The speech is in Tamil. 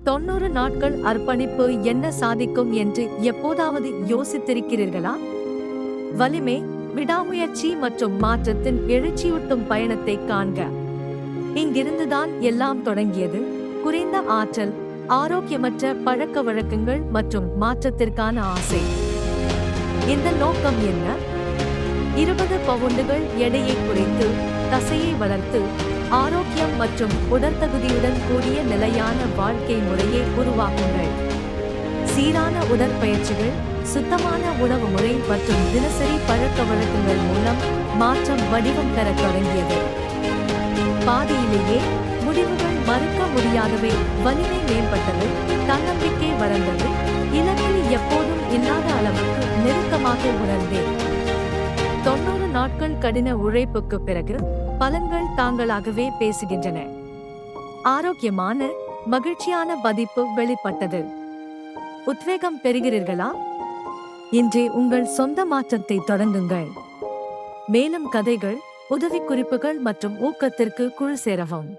90 நாட்கள் அர்ப்பணிப்பு என்ன சாதிக்கும் என்று எப்போதாவது யோசித்திருக்கிறீர்களா? வலிமை, விடாமுயற்சி மற்றும் மாற்றத்தின் எழுச்சியூட்டும் பயணத்தை காண்க. இங்கிருந்துதான் எல்லாம் தொடங்கியது. குறைந்த ஆற்றல், ஆரோக்கியமற்ற பழக்கவழக்கங்கள் மற்றும் மாற்றத்திற்கான ஆசை. இந்த நோக்கம் என்ன? 20 பவுண்டுகள் எடையை குறைத்து, தசையை வளர்த்து, ஆரோக்கியம் மற்றும் உடற்தகுதியுடன் கூடிய நிலையான வாழ்க்கை முறையை உருவாக்குங்கள். சீரான உடற்பயிற்சிகள், சுத்தமான உணவு முறை மற்றும் தினசரி பழக்கவழக்கங்கள் மூலம் மாற்றம் வடிவம் பெறத் தொடங்கியது. பாதியிலேயே முடிவுகள் மறுக்க முடியாதவை. வலிமை மேம்பட்டது, தன்னம்பிக்கை வளர்ந்தது, இலக்கில் எப்போதும் இல்லாத அளவுக்கு நெருக்கமாக உணர்ந்தேன். 90 நாட்கள் கடின உழைப்புக்கு பிறகு பலன்கள் தாங்களாகவே பேசுகின்றன. ஆரோக்கியமான, மகிழ்ச்சியான பதிப்பு வெளிப்பட்டது. உத்வேகம் பெறுகிறீர்களா? இன்றே உங்கள் சொந்த மாற்றத்தை தொடங்குங்கள். மேலும் கதைகள், உதவிக்குறிப்புகள் மற்றும் ஊக்கத்திற்கு குழு சேரவும்.